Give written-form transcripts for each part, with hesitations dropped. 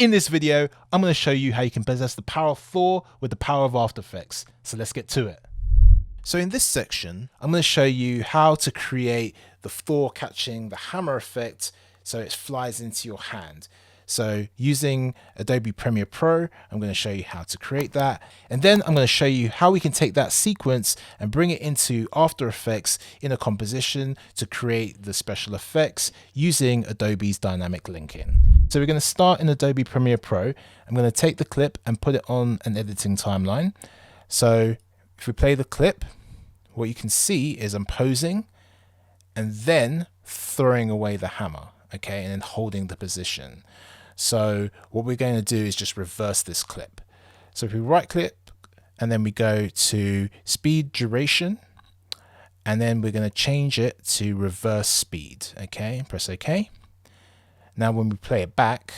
In this video, I'm going to show you how you can possess the power of Thor with the power of After Effects. So let's get to it. So in this section, I'm going to show you how to create the Thor catching the hammer effect so it flies into your hand. So using Adobe Premiere Pro, I'm going to show you how to create that. And then I'm going to show you how we can take that sequence and bring it into After Effects in a composition to create the special effects using Adobe's dynamic linking. So we're going to start in Adobe Premiere Pro. I'm going to take the clip and put it on an editing timeline. So if we play the clip, what you can see is I'm posing and then throwing away the hammer, okay, and then holding the position. So what we're going to do is just reverse this clip. So if we right click and then we go to speed duration, and then we're going to change it to reverse speed, okay, press OK. Now when we play it back,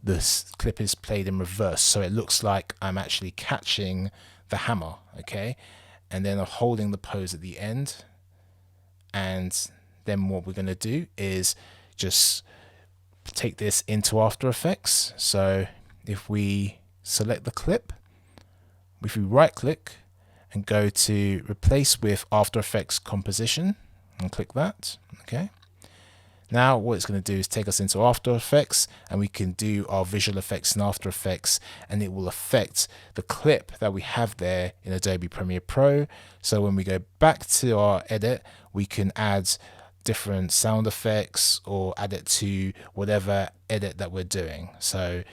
this clip is played in reverse, so it looks like I'm actually catching the hammer, okay, and then I'm holding the pose at the end. And then what we're going to do is just take this into After Effects. So if we select the clip, if we right click and go to replace with After Effects composition and click that, okay. Now what it's going to do is take us into After Effects, and we can do our visual effects in After Effects, and it will affect the clip that we have there in Adobe Premiere Pro. So when we go back to our edit, we can add different sound effects or add it to whatever edit that we're doing. So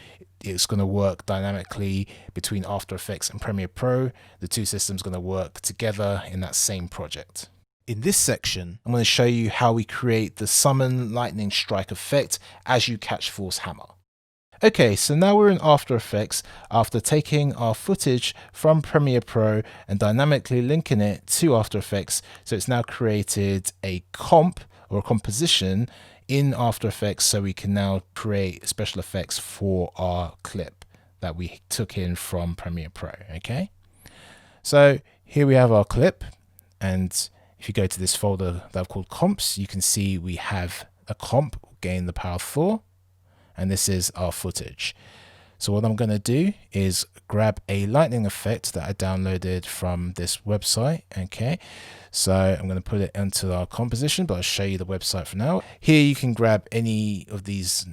it's going to work dynamically between After Effects and Premiere Pro. The two systems are going to work together in that same project. In this section, I'm going to show you how we create the summon lightning strike effect as you catch Thor's hammer. Okay, so now we're in After Effects after taking our footage from Premiere Pro and dynamically linking it to After Effects. So it's now created a comp or a composition in After Effects, so we can now create special effects for our clip that we took in from Premiere Pro, okay? So here we have our clip, and if you go to this folder that I've called comps, you can see we have a comp, Gain the Power of Thor, and this is our footage. So what I'm going to do is grab a lightning effect that I downloaded from this website, okay. So I'm going to put it into our composition, but I'll show you the website for now. Here you can grab any of these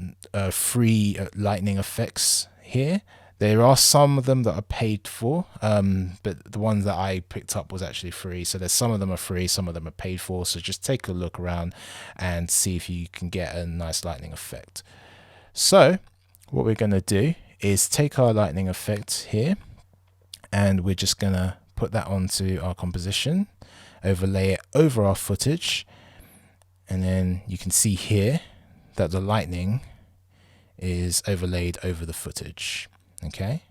free lightning effects here. There are some of them that are paid for, but the ones that I picked up was actually free. So there's some of them are free, some of them are paid for. So just take a look around and see if you can get a nice lightning effect. So what we're going to do is take our lightning effect here, and we're just going to put that onto our composition, overlay it over our footage, and then you can see here that the lightning is overlaid over the footage. Okay,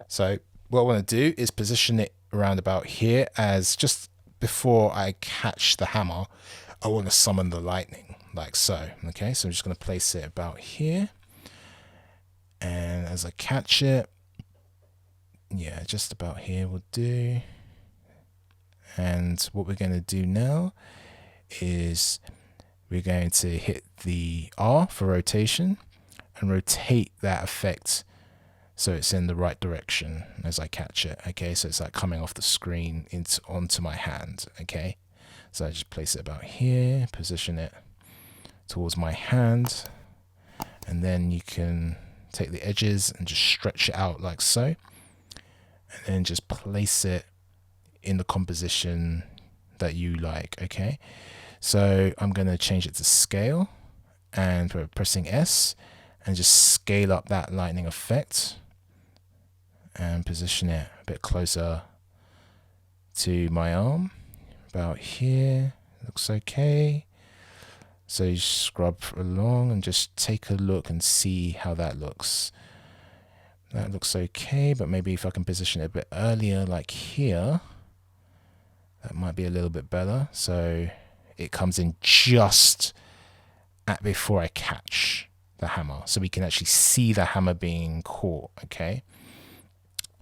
so what I want to do is position it around about here, as just before I catch the hammer, I want to summon the lightning like so. Okay, so I'm just going to place it about here, and as I catch it, yeah, just about here will do. And what we're going to do now is we're going to hit the R for rotation and rotate that effect so it's in the right direction as I catch it. Okay, so it's like coming off the screen onto my hand. Okay, so I just place it about here, position it towards my hand, and then you can take the edges and just stretch it out like so, and then just place it in the composition that you like. Okay, so I'm going to change it to scale, and we're pressing S and just scale up that lightning effect and position it a bit closer to my arm, about here. Looks okay. So you scrub along and just take a look and see how that looks. That looks okay, but maybe if I can position it a bit earlier, like here, that might be a little bit better. So it comes in just before I catch the hammer, so we can actually see the hammer being caught. Okay,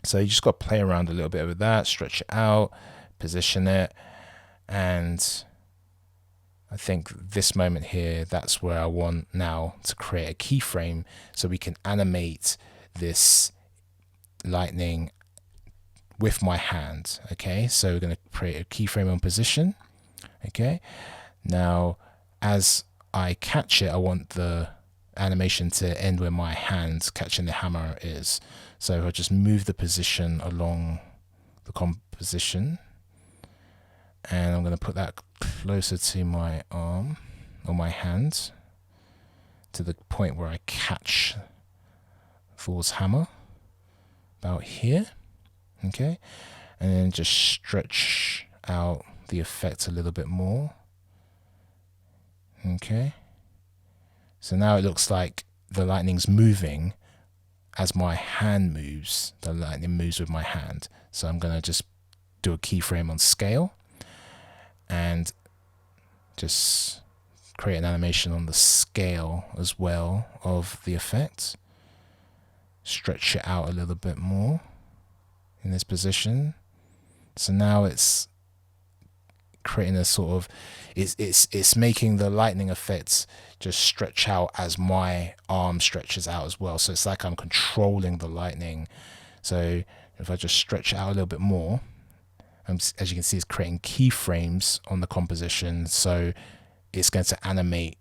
so you just got to play around a little bit with that, stretch it out, position it, and I think this moment here, that's where I want now to create a keyframe so we can animate this lightning with my hand. Okay, so we're going to create a keyframe on position. Okay, now as I catch it, I want the animation to end where my hand catching the hammer is. So if I just move the position along the composition, and I'm going to put that closer to my arm or my hand to the point where I catch Thor's hammer, about here. Okay, and then just stretch out the effect a little bit more. Okay, so now it looks like the lightning's moving as my hand moves. The lightning moves with my hand. So I'm going to just do a keyframe on scale and just create an animation on the scale as well of the effect. Stretch it out a little bit more in this position. So now it's creating a sort of, it's making the lightning effects just stretch out as my arm stretches out as well. So it's like I'm controlling the lightning. So if I just stretch it out a little bit more, as you can see, it's creating keyframes on the composition. So it's going to animate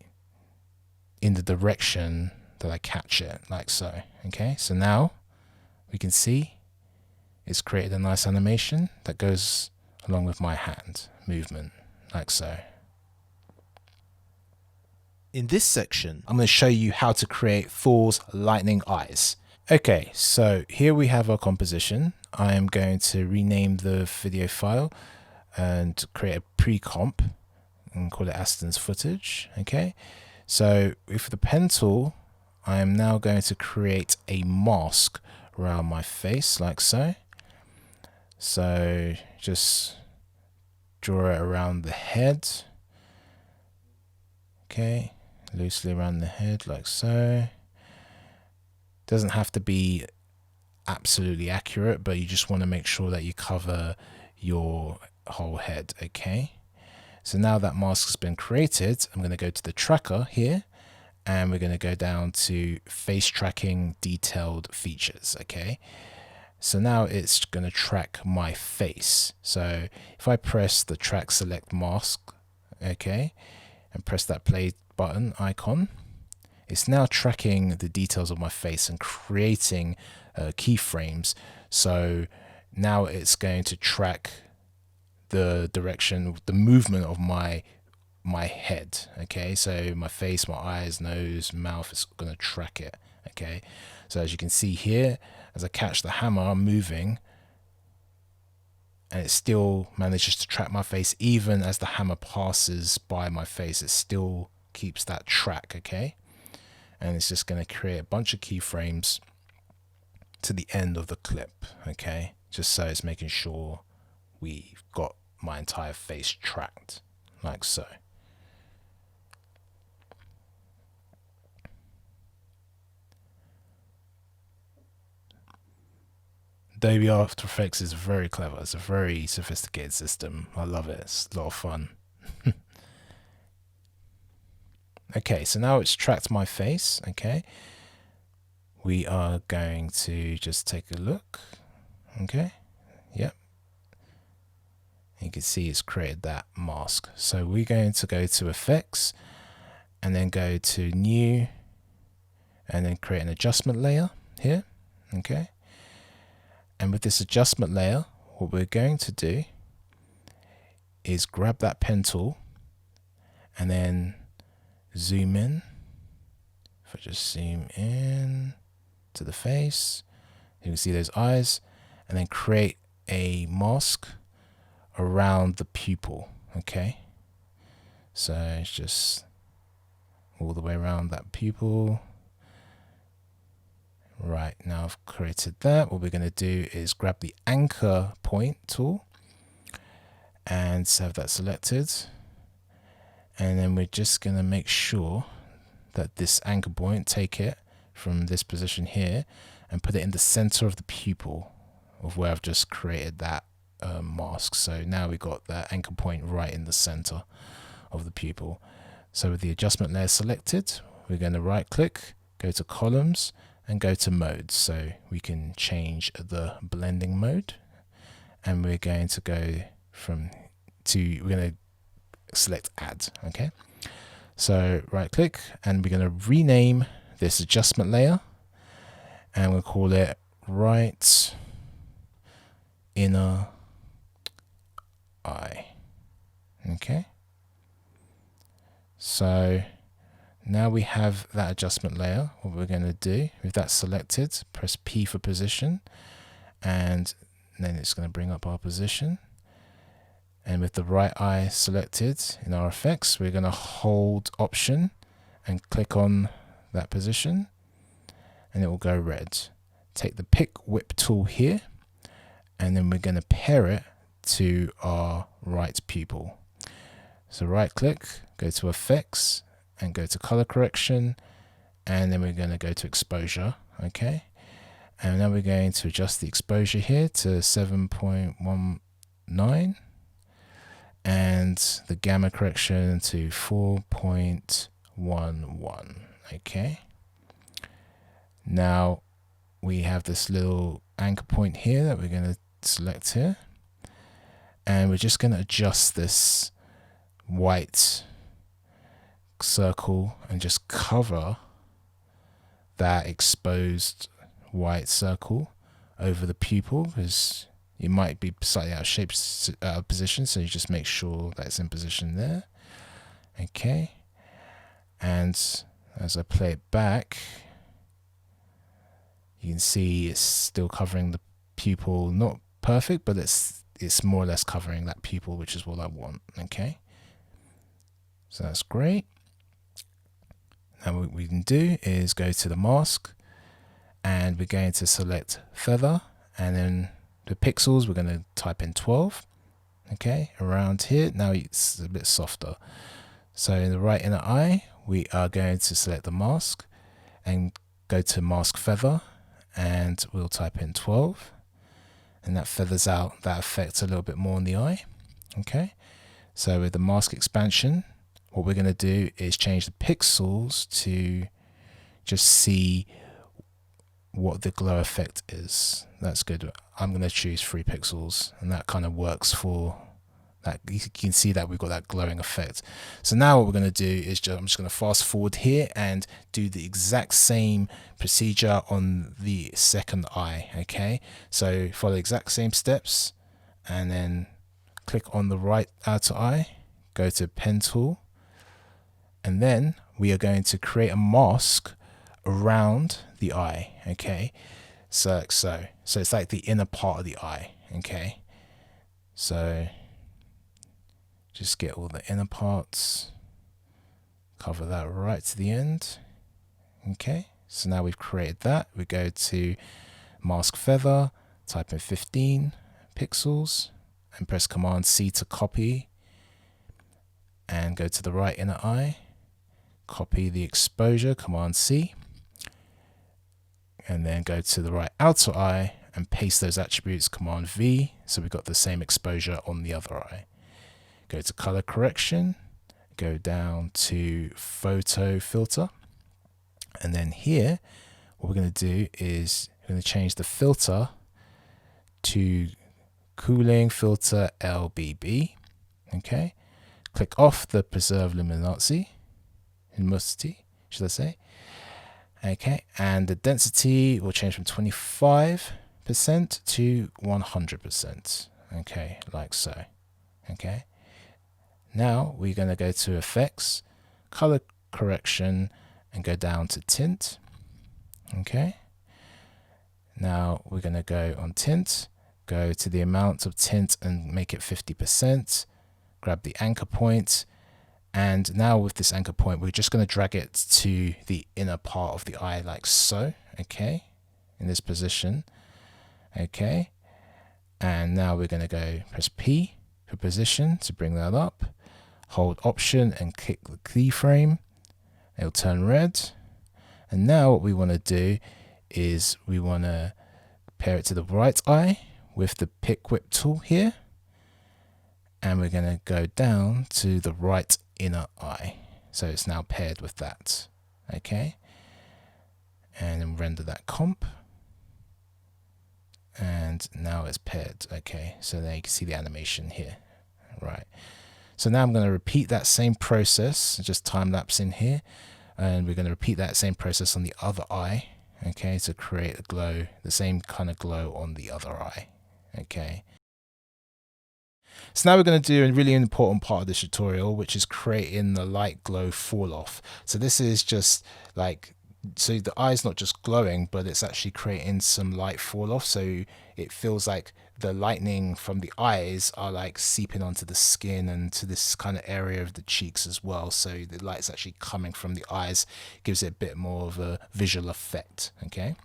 in the direction that I catch it, like so. Okay, so now we can see it's created a nice animation that goes along with my hand movement, like so. In this section, I'm going to show you how to create Thor's lightning eyes. Okay, so here we have our composition. I am going to rename the video file and create a pre-comp and call it Asten's footage. Okay, so with the pen tool, I am now going to create a mask around my face, like so. So just draw it around the head. Okay, loosely around the head, like so. Doesn't have to be absolutely accurate, but you just want to make sure that you cover your whole head. Okay, so now that mask has been created, I'm going to go to the tracker here, and we're going to go down to face tracking detailed features. Okay, so now it's going to track my face. So if I press the track select mask, okay, and press that play button icon, it's now tracking the details of my face and creating keyframes. So now it's going to track the direction, the movement of my head. Okay, so my face, my eyes, nose, mouth is going to track it. Okay, so as you can see here, as I catch the hammer, I'm moving, and it still manages to track my face even as the hammer passes by my face. It still keeps that track. Okay, and it's just going to create a bunch of keyframes to the end of the clip. Okay, just so it's making sure we've got my entire face tracked, like so. Adobe After Effects is very clever. It's a very sophisticated system. I love it. It's a lot of fun. Okay, so now it's tracked my face. Okay, we are going to just take a look. Okay, yep. You can see it's created that mask. So we're going to go to Effects and then go to New and then create an adjustment layer here. Okay, and with this adjustment layer, what we're going to do is grab that pen tool and then zoom in. If I just zoom in to the face, you can see those eyes, and then create a mask around the pupil. Okay, so it's just all the way around that pupil. Right, now I've created that. What we're going to do is grab the anchor point tool and have that selected, and then we're just going to make sure that this anchor point, take it from this position here and put it in the center of the pupil of where I've just created that mask. So now we got that anchor point right in the center of the pupil. So with the adjustment layer selected, we're going to right click, go to columns and go to modes. So we can change the blending mode, and we're going to go we're going to select add. Okay. So right click, and we're going to rename this adjustment layer, and we'll call it right inner eye. Okay. So now we have that adjustment layer. What we're going to do with that selected, press P for position, and then it's going to bring up our position. And with the right eye selected in our effects, we're going to hold Option and click on that position, and it will go red. Take the pick whip tool here, and then we're going to pair it to our right pupil. So right click, go to effects and go to color correction, and then we're going to go to exposure. Okay. And now we're going to adjust the exposure here to 7.19 and the gamma correction to 4.11. Okay. Now we have this little anchor point here that we're going to select here, and we're just going to adjust this white circle and just cover that exposed white circle over the pupil, because it might be slightly out of shape, out of position, so you just make sure that it's in position there. Okay, and as I play it back, you can see it's still covering the pupil, not perfect, but it's more or less covering that pupil, which is what I want. Okay, so that's great. Now what we can do is go to the mask, and we're going to select feather, and then the pixels we're going to type in 12. Okay, around here now it's a bit softer. So in the right inner eye, we are going to select the mask and go to mask feather, and we'll type in 12, and that feathers out that effect a little bit more in the eye. Okay, so with the mask expansion, what we're going to do is change the pixels to just see what the glow effect is. That's good. I'm going to choose 3 pixels, and that kind of works for that. You can see that we've got that glowing effect. So now what we're going to do is I'm just going to fast forward here and do the exact same procedure on the second eye. Okay, so follow the exact same steps, and then click on the right outer eye, go to pen tool, and then we are going to create a mask around the eye. Okay, so it's like the inner part of the eye. Okay, so just get all the inner parts, cover that right to the end. Okay, so now we've created that. We go to mask feather, type in 15 pixels, and press Command C to copy, and go to the right inner eye, copy the exposure, Command C, and then go to the right outer eye and paste those attributes, Command V, so we've got the same exposure on the other eye. Go to color correction, go down to photo filter, and then here what we're going to do is we're going to change the filter to cooling filter LBB. Okay, click off the preserve luminosity, should I say. Okay, and the density will change from 25% to 100%. Okay, like so. Okay, now we're going to go to effects, color correction, and go down to tint. Okay, now we're going to go on tint, go to the amount of tint and make it 50%, grab the anchor point, and now with this anchor point we're just going to drag it to the inner part of the eye like so. Okay, in this position. Okay, and now we're going to go press P for position to bring that up, hold Option and click the keyframe, it'll turn red. And now what we want to do is we want to pair it to the right eye with the pick whip tool here, and we're going to go down to the right inner eye. So it's now paired with that. Okay. And then render that comp. And now it's paired. Okay. So there you can see the animation here. Right. So now I'm going to repeat that same process, just time lapse in here. And we're going to repeat that same process on the other eye. Okay. To create a glow, the same kind of glow on the other eye. Okay. So now we're going to do a really important part of this tutorial, which is creating the light glow fall off. So this is just like, so the eye's not just glowing, but it's actually creating some light fall off. So it feels like the lightning from the eyes are like seeping onto the skin and to this kind of area of the cheeks as well. So the light's actually coming from the eyes, gives it a bit more of a visual effect. Okay.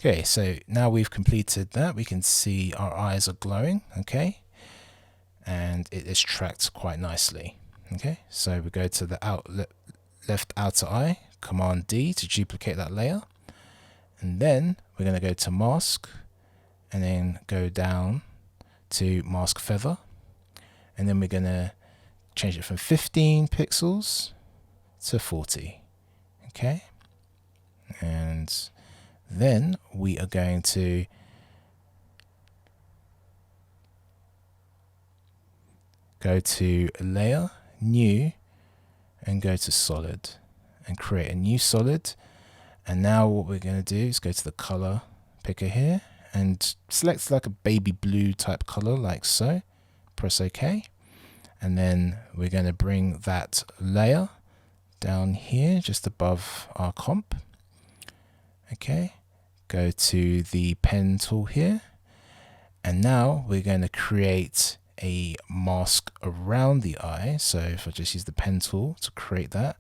Okay, so now we've completed that, we can see our eyes are glowing. Okay. And it is tracked quite nicely. Okay, so we go to the left outer eye, Command D to duplicate that layer, and then we're going to go to mask and then go down to mask feather, and then we're going to change it from 15 pixels to 40. Okay, and then we are going to go to layer, new, and go to solid and create a new solid. And now what we're going to do is go to the color picker here and select like a baby blue type color like so. Press OK. And then we're going to bring that layer down here just above our comp. Okay. Go to the pen tool here. And now we're going to create a mask around the eye. So if I just use the pen tool to create that,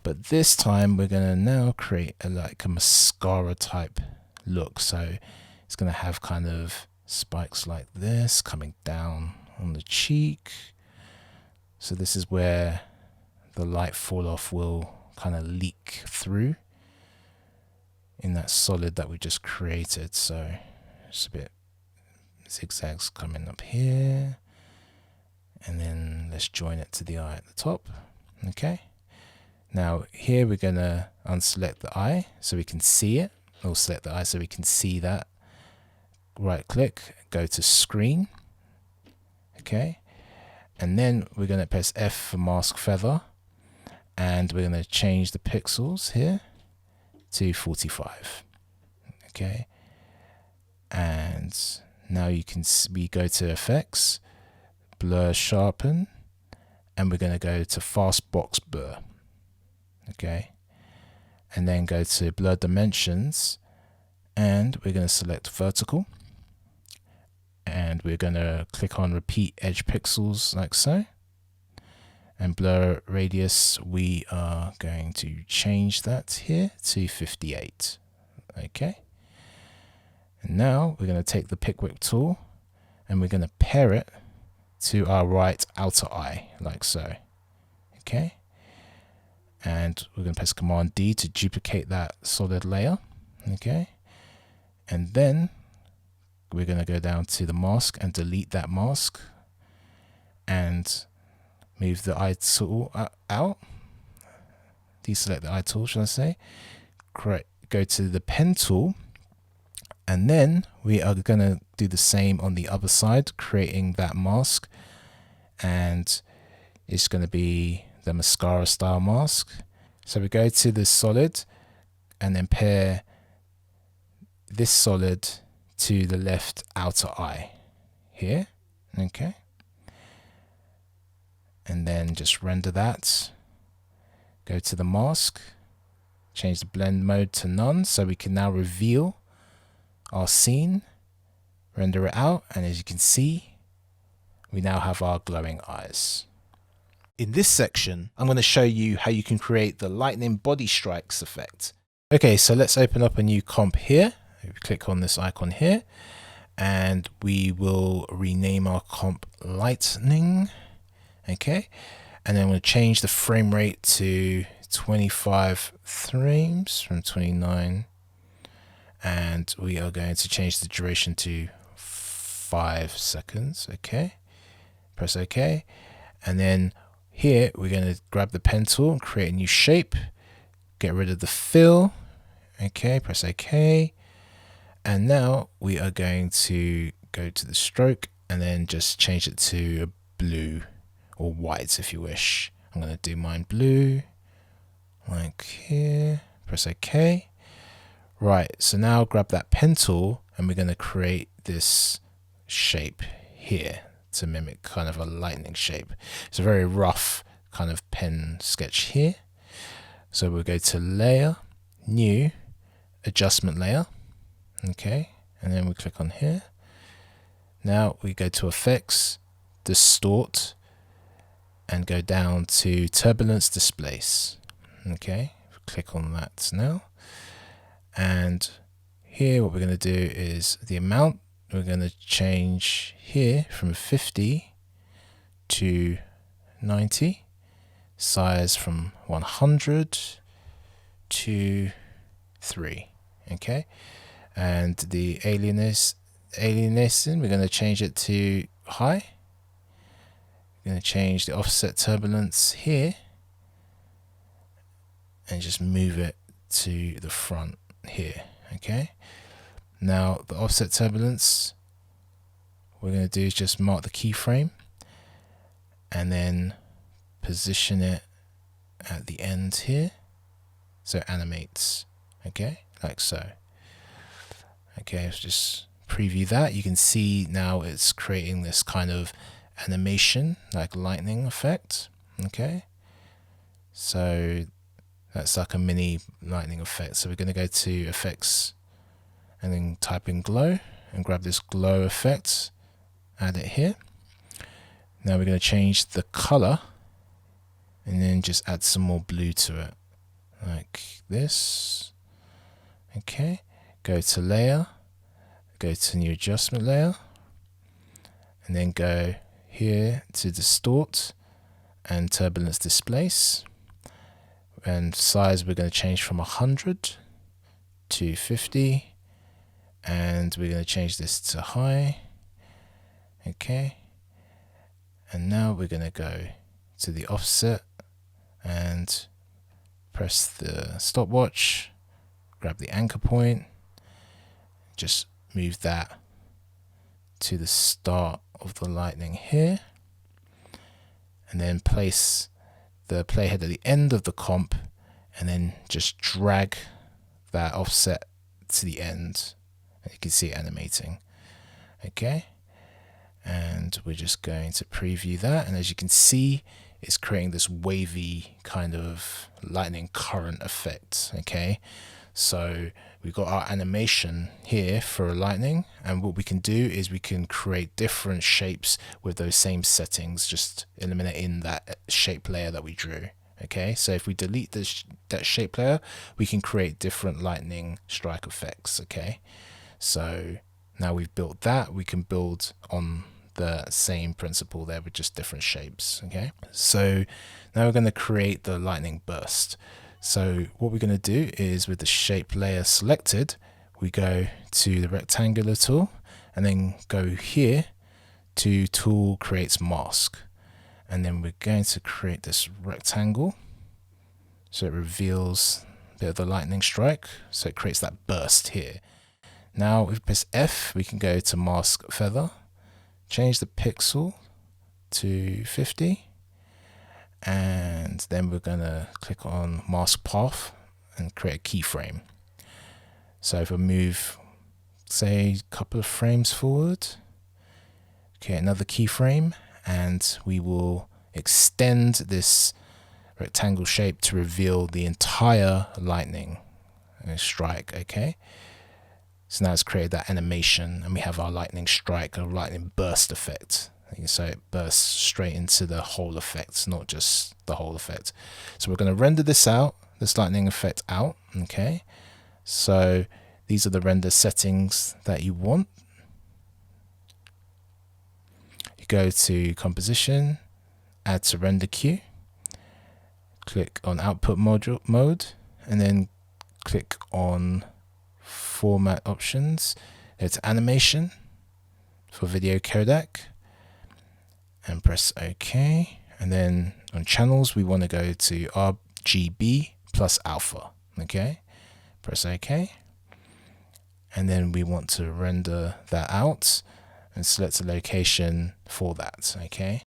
but this time we're going to now create like a mascara type look. So it's going to have kind of spikes like this coming down on the cheek. So this is where the light fall off will kind of leak through in that solid that we just created. So it's a bit zigzags coming up here, and then let's join it to the eye at the top. Okay, now here we're going to unselect the eye so we can see it, or select the eye so we can see that. Right click, go to screen. Okay, and then we're going to press F for mask feather, and we're going to change the pixels here to 45. Okay, and now you can we go to effects, blur sharpen, and we're going to go to fast box blur. Okay, and then go to blur dimensions, and we're going to select vertical, and we're going to click on repeat edge pixels like so, and blur radius we are going to change that here to 58. Okay. And now we're going to take the pick whip tool and we're going to pair it to our right outer eye like so. Okay. And we're going to press Command D to duplicate that solid layer. Okay. And then we're going to go down to the mask and delete that mask and move the eye tool out. Deselect the eye tool, should I say. Go to the pen tool. And then we are going to do the same on the other side, creating that mask. And it's going to be the mascara style mask. So we go to the solid and then pair this solid to the left outer eye here. Okay. And then just render that. Go to the mask, change the blend mode to none so we can now reveal our scene, render it out, and as you can see, we now have our glowing eyes. In this section, I'm going to show you how you can create the lightning body strikes effect. Okay, so let's open up a new comp here. Click on this icon here, and we will rename our comp lightning. Okay, and then we'll change the frame rate to 25 frames from 29. And we are going to change the duration to 5 seconds. Okay, press OK, and then here we're going to grab the pen tool and create a new shape, get rid of the fill. Okay, press OK. And now we are going to go to the stroke and then just change it to a blue or white if you wish. I'm going to do mine blue, like here, press OK. Right, so now grab that pen tool and we're going to create this shape here to mimic kind of a lightning shape. It's a very rough kind of pen sketch here. So we'll go to Layer, New, Adjustment Layer. Okay, and then we click on here. Now we go to Effects, Distort, and go down to Turbulence Displace. Okay, click on that now. And here what we're going to do is the amount, we're going to change here from 50 to 90, size from 100 to 3. Okay. And the aliasing, we're going to change it to high. We're going to change the offset turbulence here and just move it to the front here. Okay. Now the offset turbulence, what we're going to do is just mark the keyframe and then position it at the end here so it animates. Okay, like so. Okay, let's just preview that. You can see now it's creating this kind of animation, like lightning effect. Okay, so that's like a mini lightning effect. So we're going to go to Effects and then type in Glow and grab this glow effect, add it here. Now we're going to change the color and then just add some more blue to it, like this. Okay. Go to Layer, go to New Adjustment Layer, and then go here to Distort and Turbulence Displace. And size we're going to change from 100 to 50, and we're going to change this to high. Okay. And now we're going to go to the offset and press the stopwatch, grab the anchor point, just move that to the start of the lightning here, and then place the playhead at the end of the comp and then just drag that offset to the end, and you can see it animating. Okay, and we're just going to preview that, and as you can see, it's creating this wavy kind of lightning current effect. Okay, so we've got our animation here for a lightning, and what we can do is we can create different shapes with those same settings, just eliminating that shape layer that we drew. Okay, so if we delete that shape layer, we can create different lightning strike effects. Okay, so now we've built that, we can build on the same principle there with just different shapes. Okay, so now we're going to create the lightning burst. So what we're going to do is, with the shape layer selected, we go to the rectangular tool and then go here to Tool Creates Mask, and then we're going to create this rectangle so it reveals a bit of the lightning strike, so it creates that burst here. Now if we press F, we can go to Mask Feather, change the pixel to 50, and then we're going to click on Mask Path and create a keyframe. So if I move, say, a couple of frames forward, okay, another keyframe, and we will extend this rectangle shape to reveal the entire lightning strike. Okay, so now it's created that animation, and we have our lightning strike, a lightning burst effect. So it bursts straight into the whole effect, not just the whole effect. So we're going to render this out, this lightning effect out. Okay, so these are the render settings that you want. You go to Composition, Add to Render Queue, click on Output mode, and then click on Format Options. Go to Animation for video codec, and press OK, And then on channels, we want to go to RGB plus alpha. Okay, press OK. And then we want to render that out and select a location for that. Okay.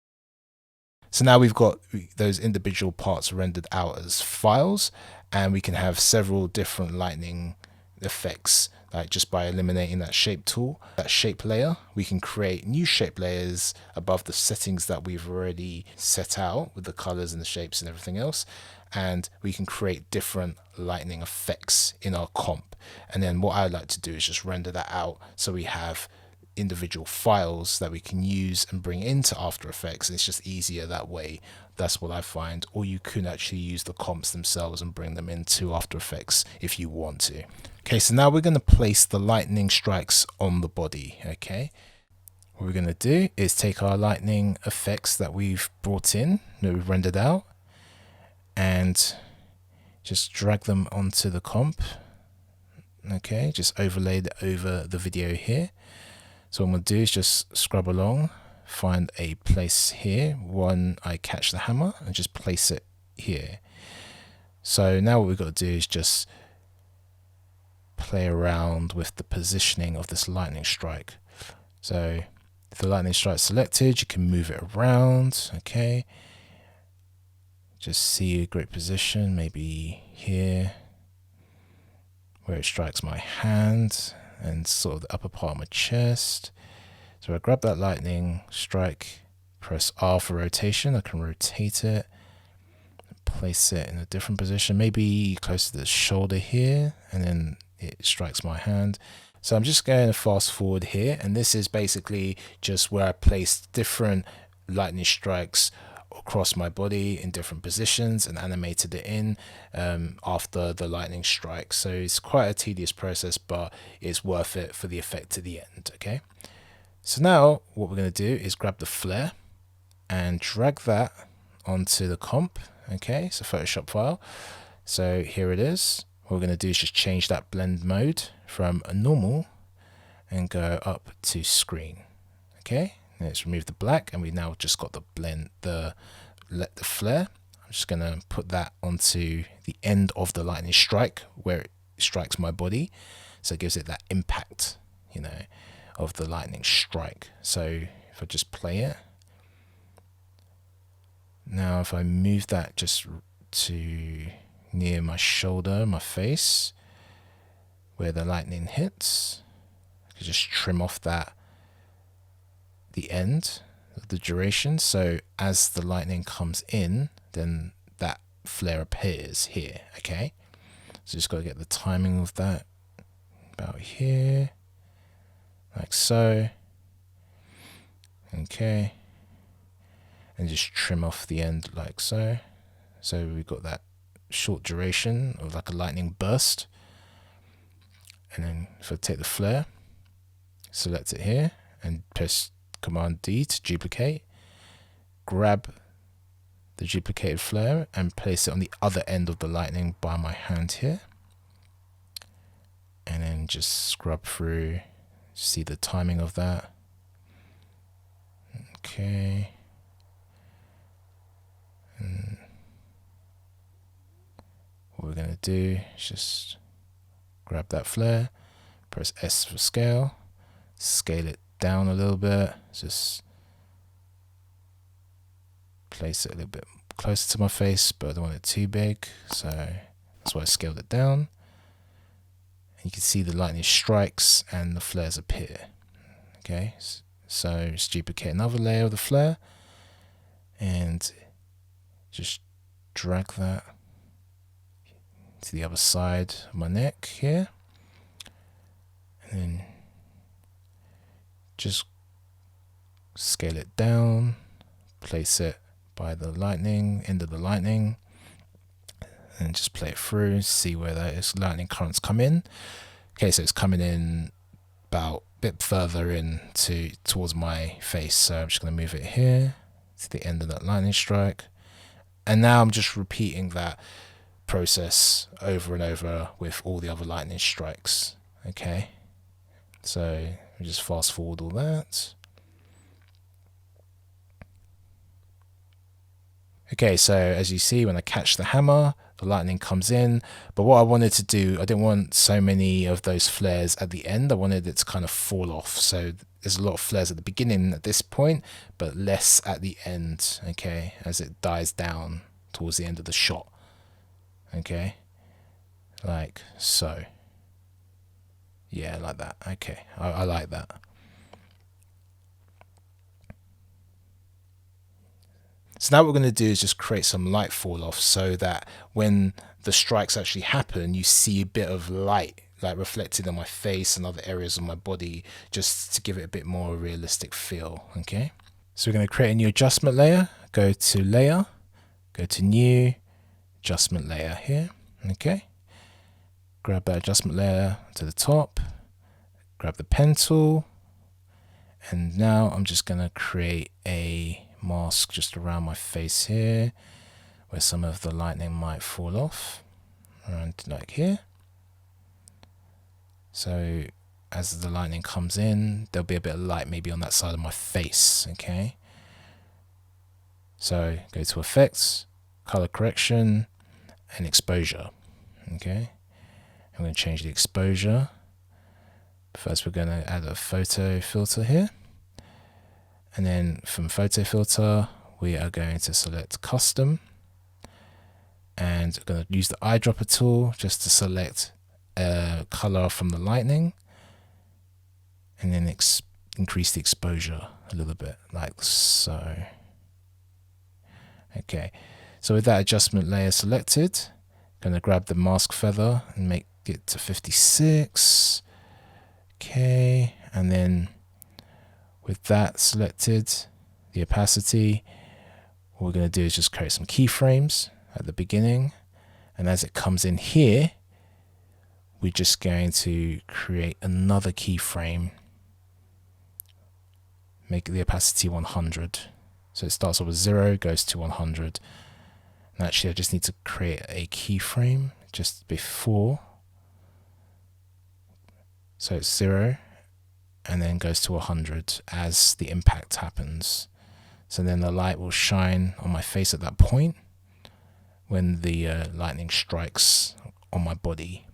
So now we've got those individual parts rendered out as files, and we can have several different lightning effects, like just by eliminating that shape tool, that shape layer. We can create new shape layers above the settings that we've already set out with the colors and the shapes and everything else. And we can create different lightning effects in our comp. And then what I like to do is just render that out so we have individual files that we can use and bring into After Effects. It's just easier that way. That's what I find. Or you can actually use the comps themselves and bring them into After Effects if you want to. Okay, so now we're going to place the lightning strikes on the body. Okay, what we're going to do is take our lightning effects that we've brought in, that we've rendered out, and just drag them onto the comp. Okay, just overlay it over the video here. So what I'm going to do is just scrub along, find a place here, I catch the hammer and just place it here. So now what we've got to do is just play around with the positioning of this lightning strike. So if the lightning strike is selected, you can move it around. Okay, just see a great position, maybe here where it strikes my hand and sort of the upper part of my chest. So I grab that lightning strike, press R for rotation. I can rotate it, place it in a different position, maybe close to the shoulder here, and then it strikes my hand. So I'm just going to fast forward here, and this is basically just where I placed different lightning strikes across my body in different positions and animated it in after the lightning strike. So it's quite a tedious process, but it's worth it for the effect to the end. Okay, so now what we're going to do is grab the flare and drag that onto the comp. Okay, so Photoshop file. So here it is. What we're going to do is just change that blend mode from a normal and go up to screen. Okay, let's remove the black, and we've now just got the blend, the flare. I'm just going to put that onto the end of the lightning strike where it strikes my body, so it gives it that impact, you know, of the lightning strike. So if I just play it now, if I move that just to near my shoulder, my face, where the lightning hits, I can just trim off that, the end of the duration, so as the lightning comes in, then that flare appears here. Okay, so just got to get the timing of that about here, like so. Okay, and just trim off the end like so. So we've got that short duration of like a lightning burst. And then if I take the flare, select it here and press Command D to duplicate, grab the duplicated flare and place it on the other end of the lightning by my hand here, and then just scrub through, see the timing of that. Okay, and what we're going to do is just grab that flare, press S for scale, scale it down a little bit, just place it a little bit closer to my face, but I don't want it too big, so that's why I scaled it down. And you can see the lightning strikes and the flares appear. Okay, so just duplicate another layer of the flare and just drag that to the other side of my neck here, and then just scale it down, place it by the lightning, end of the lightning, and just play it through, see where those lightning currents come in. Okay, so it's coming in about a bit further in towards my face, so I'm just going to move it here to the end of that lightning strike, and now I'm just repeating that process over and over with all the other lightning strikes. Okay, so we just fast forward all that. Okay, so as you see, when I catch the hammer, the lightning comes in. But what I wanted to do, I didn't want so many of those flares at the end. I wanted it to kind of fall off. So there's a lot of flares at the beginning at this point, but less at the end, okay, as it dies down towards the end of the shot. Okay, like so. Yeah, like that. Okay, I like that. So now what we're going to do is just create some light fall off so that when the strikes actually happen, you see a bit of light like reflected on my face and other areas of my body, just to give it a bit more realistic feel. Okay, so we're going to create a new adjustment layer. Go to layer, go to new adjustment layer here. Okay, grab that adjustment layer to the top, grab the pen tool, and now I'm just going to create a mask just around my face here where some of the lightning might fall off, around like here. So as the lightning comes in, there'll be a bit of light maybe on that side of my face. Okay, so go to effects, color correction, and exposure. Okay, I'm going to change the exposure. First we're going to add a photo filter here, and then from photo filter we are going to select custom, and we're going to use the eyedropper tool just to select a color from the lightning, and then increase the exposure a little bit like so. Okay, so with that adjustment layer selected, I'm going to grab the mask feather and make it to 56. Okay, and then with that selected, the opacity, what we're going to do is just create some keyframes at the beginning, and as it comes in here, we're just going to create another keyframe, make the opacity 100. So it starts off with 0, goes to 100. And actually I just need to create a keyframe just before. So it's 0 and then goes to 100 as the impact happens. So then the light will shine on my face at that point when the lightning strikes on my body,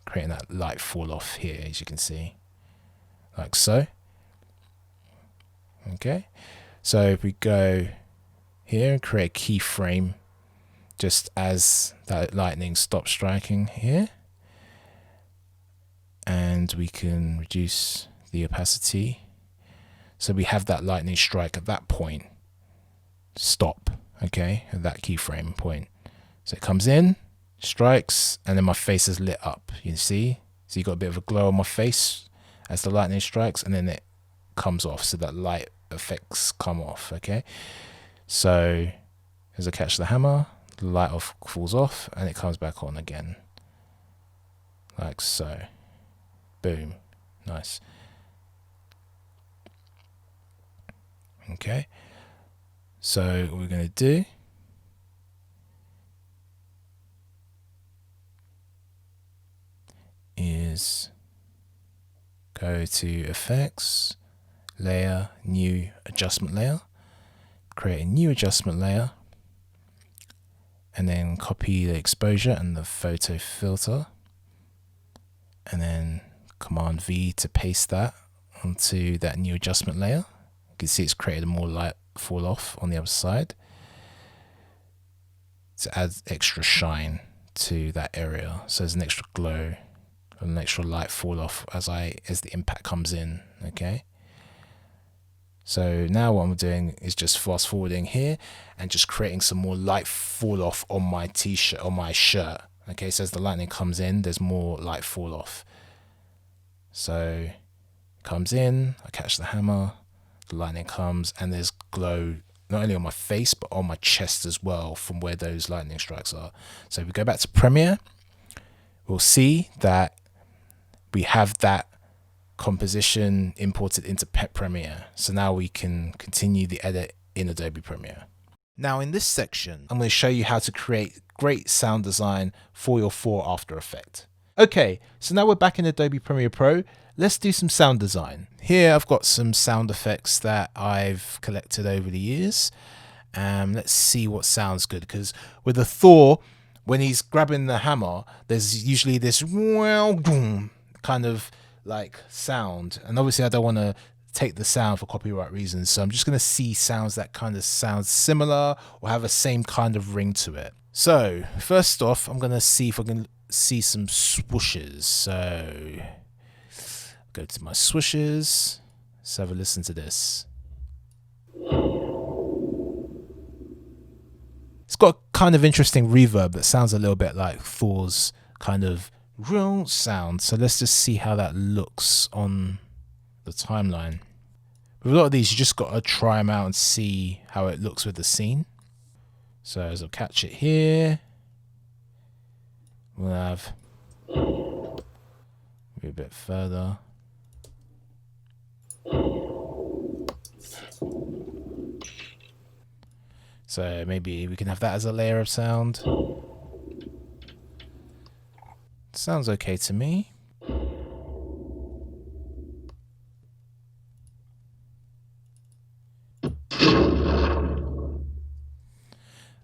creating that light fall off here, as you can see, like so. Okay, so if we go here and create a keyframe just as that lightning stops striking here, and we can reduce the opacity so we have that lightning strike at that point stop, okay, at that keyframe point. So it comes in, strikes, and then my face is lit up, you see, so you got a bit of a glow on my face as the lightning strikes, and then it comes off, so that light effects come off. Okay, so as I catch the hammer, the light falls off and it comes back on again like so. Boom, nice. Okay, so what we're going to do is go to effects, layer, new adjustment layer, create a new adjustment layer, and then copy the exposure and the photo filter, and then Command V to paste that onto that new adjustment layer. You can see it's created more light fall off on the other side to add extra shine to that area. So there's an extra glow, an extra light fall off as the impact comes in. Okay. So now what I'm doing is just fast forwarding here and just creating some more light fall off on my t-shirt, on my shirt. Okay, so as the lightning comes in, there's more light fall off. So it comes in, I catch the hammer, the lightning comes, and there's glow not only on my face but on my chest as well from where those lightning strikes are. So if we go back to Premiere, we'll see that we have that composition imported into Premiere. So now we can continue the edit in Adobe Premiere. Now in this section, I'm going to show you how to create great sound design for your Thor After Effect. Okay, so now we're back in Adobe Premiere Pro. Let's do some sound design. Here I've got some sound effects that I've collected over the years, Let's see what sounds good, because with the Thor, when he's grabbing the hammer, there's usually this kind of like sound, and obviously I don't want to take the sound for copyright reasons, so I'm just going to see sounds that kind of sound similar or have a same kind of ring to it. So first off, I'm going to see if I can see some swooshes. So go to my swooshes, let's have a listen to this. It's got a kind of interesting reverb that sounds a little bit like Thor's kind of real sound. So let's just see how that looks on the timeline. With a lot of these, you just got to try them out and see how it looks with the scene. So as I'll catch it here, we'll have maybe a bit further. So maybe we can have that as a layer of sound. Sounds okay to me.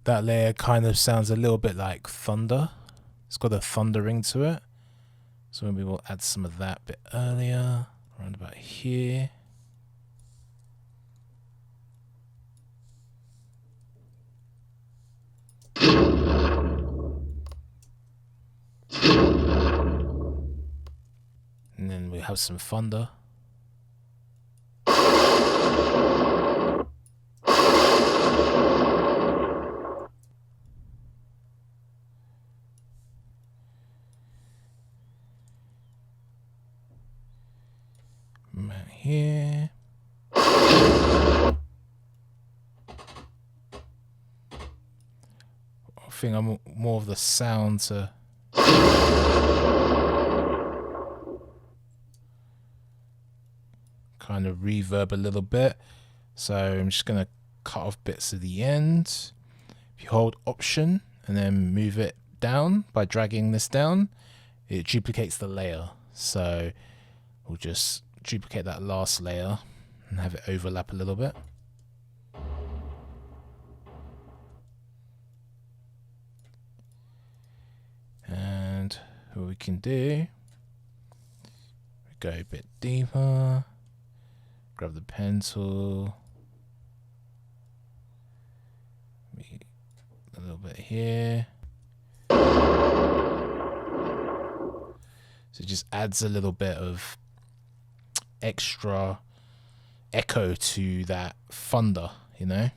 That layer kind of sounds a little bit like thunder. It's got a thunder ring to it. So maybe we'll add some of that a bit earlier, around about here. And then we have some thunder. Right here. I think I'm more of the sound to kind of reverb a little bit. So I'm just going to cut off bits of the end. If you hold Option and then move it down by dragging this down, it duplicates the layer. So we'll just duplicate that last layer and have it overlap a little bit. And what we can do, we go a bit deeper, grab the pen tool, a little bit here. So it just adds a little bit of extra echo to that thunder, you know?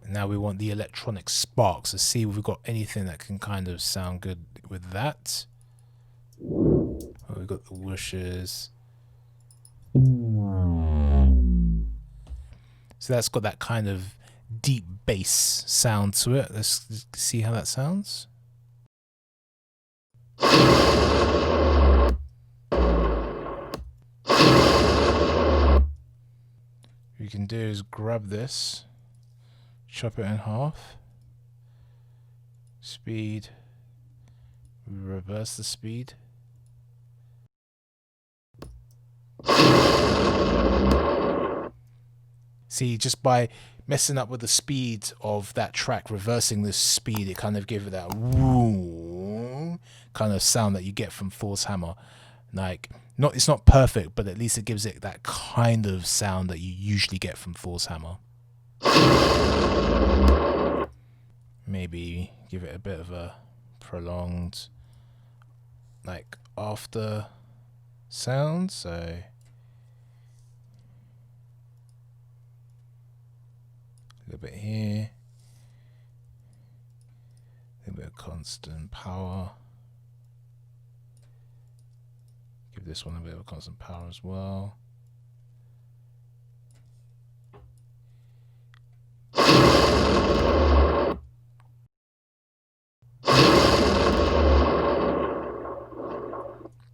And now we want the electronic sparks to see if we've got anything that can kind of sound good with that. Oh, we've got the whooshes. So that's got that kind of deep bass sound to it. Let's see how that sounds. What you can do is grab this, chop it in half, speed, reverse the speed. See, just by messing up with the speed of that track, reversing the speed, it kind of gives it that woo kind of sound that you get from Thor's hammer. Like, it's not perfect, but at least it gives it that kind of sound that you usually get from Thor's hammer. Maybe give it a bit of a prolonged, like, after sound, so a little bit here, a little bit of constant power. Give this one a bit of a constant power as well.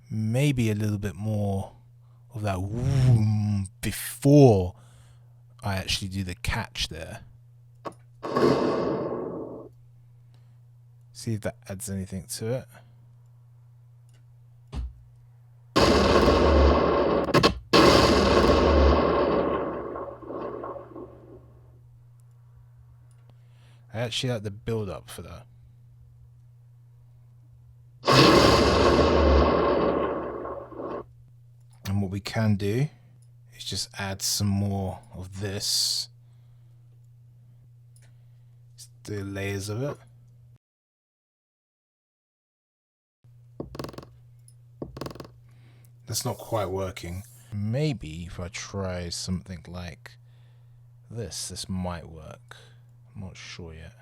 Maybe a little bit more of that whoom before I actually do the catch there. See if that adds anything to it. I actually like the build up for that. And what we can do is just add some more of this. Just do layers of it. That's not quite working. Maybe if I try something like this might work. I'm not sure yet.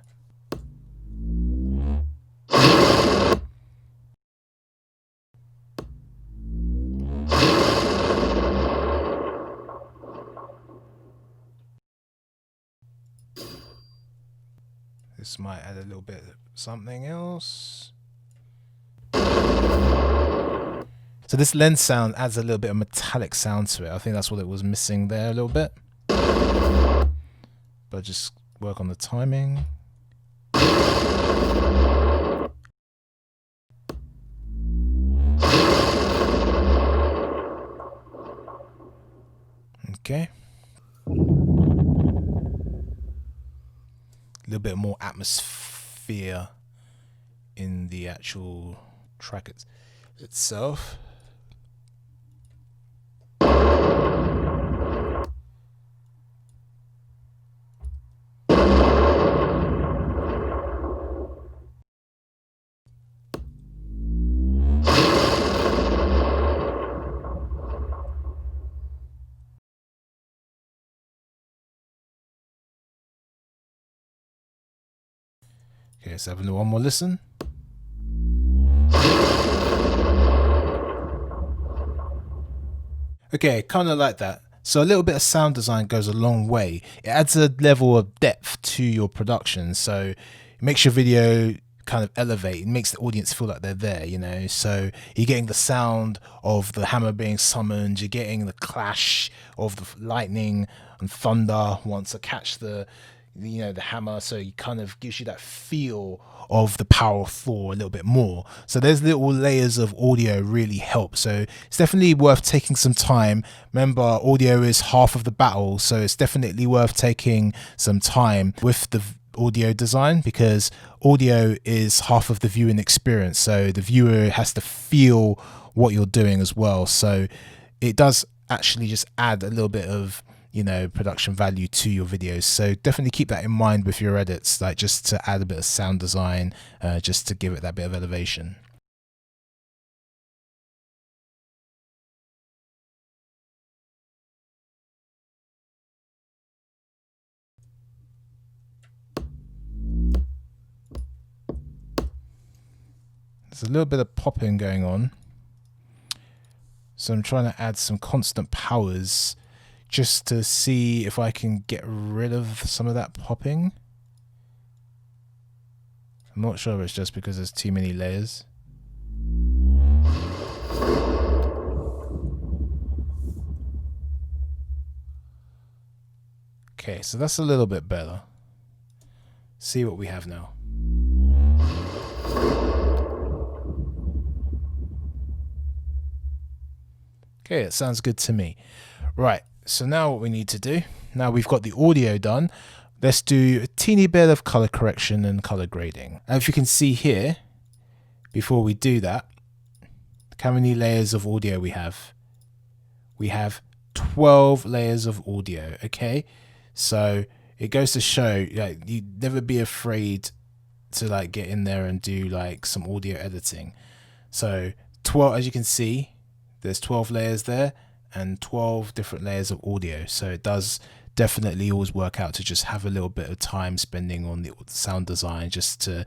This might add a little bit of something else. So this lens sound adds a little bit of metallic sound to it. I think that's what it was missing there a little bit. But just work on the timing. Okay. A little bit more atmosphere in the actual track itself. Okay, let's have one more listen. Okay, kind of like that. So a little bit of sound design goes a long way. It adds a level of depth to your production. So it makes your video kind of elevate. It makes the audience feel like they're there, you know. So you're getting the sound of the hammer being summoned. You're getting the clash of the lightning and thunder once to catch the hammer. So it kind of gives you that feel of the power of Thor a little bit more. So there's little layers of audio really help. So it's definitely worth taking some time. Remember, audio is half of the battle, so it's definitely worth taking some time with the audio design, because audio is half of the viewing experience. So the viewer has to feel what you're doing as well. So it does actually just add a little bit of production value to your videos. So definitely keep that in mind with your edits, like just to add a bit of sound design, just to give it that bit of elevation. There's a little bit of popping going on. So I'm trying to add some constant powers just to see if I can get rid of some of that popping. I'm not sure if it's just because there's too many layers. Okay, so that's a little bit better. See what we have now. Okay, it sounds good to me. Right, so now what we need to do, now we've got the audio done, let's do a teeny bit of color correction and color grading. As you can see here, before we do that, look how many layers of audio we have. We have 12 layers of audio, okay? So it goes to show, like, you'd never be afraid to like get in there and do like some audio editing. So 12, as you can see, there's 12 layers there and 12 different layers of audio. So it does definitely always work out to just have a little bit of time spending on the sound design, just to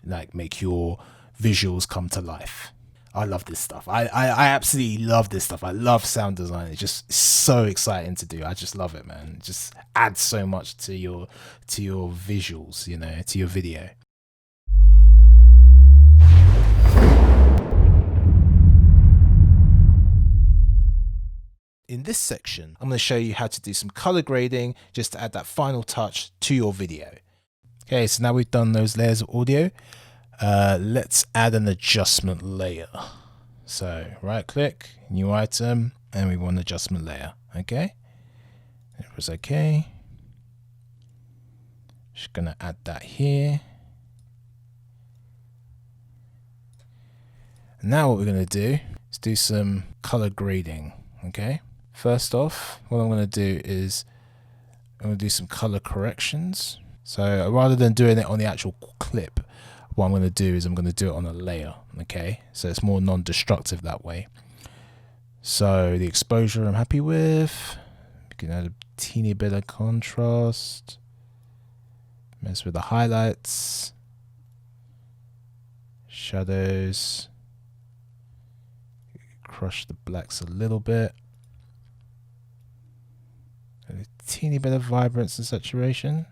like make your visuals come to life. I love this stuff. I absolutely love this stuff. I love sound design. It's just so exciting to do. I just love it, man. It just adds so much to your visuals, to your video. In this section, I'm going to show you how to do some color grading just to add that final touch to your video. Okay, so now we've done those layers of audio. Let's add an adjustment layer. So right click, new item, and we want adjustment layer. Okay, it was okay. Just gonna add that here. And now what we're gonna do is do some color grading, okay? First off, what I'm gonna do is I'm gonna do some color corrections. So rather than doing it on the actual clip, what I'm going to do is I'm going to do it on a layer, okay? So it's more non-destructive that way. So the exposure I'm happy with. You can add a teeny bit of contrast. Mess with the highlights. Shadows. Crush the blacks a little bit. And a teeny bit of vibrance and saturation.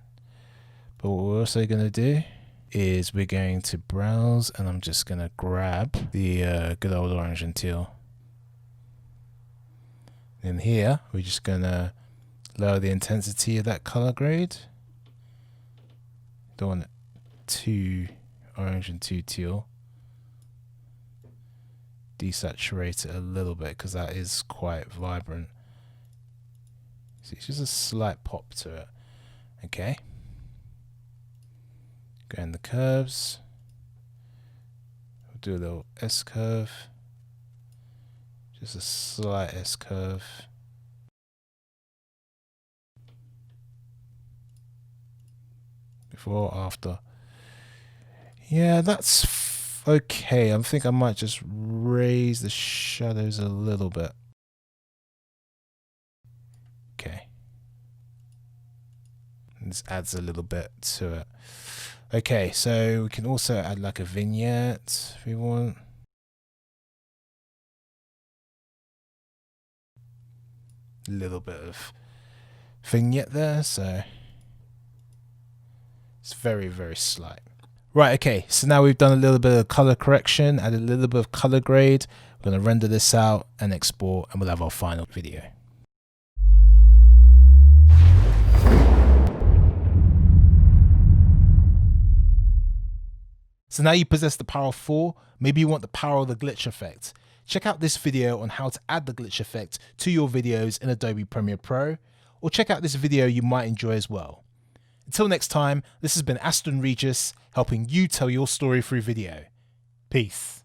But what we're also going to do is we're going to browse, and I'm just going to grab the good old orange and teal. And here we're just going to lower the intensity of that color grade. Don't want it too orange and too teal. Desaturate it a little bit because that is quite vibrant. So it's just a slight pop to it. Okay. Go in the curves. We'll do a little S curve. Just a slight S curve. Before, after. Yeah, that's okay. I think I might just raise the shadows a little bit. Okay. And this adds a little bit to it. Okay, so we can also add like a vignette if we want. A little bit of vignette there, so it's very, very slight. Right, okay, so now we've done a little bit of color correction, added a little bit of color grade. We're going to render this out and export, and we'll have our final video. So now you possess the power of Thor, maybe you want the power of the glitch effect. Check out this video on how to add the glitch effect to your videos in Adobe Premiere Pro, or check out this video you might enjoy as well. Until next time, this has been Asten Regis, helping you tell your story through video. Peace.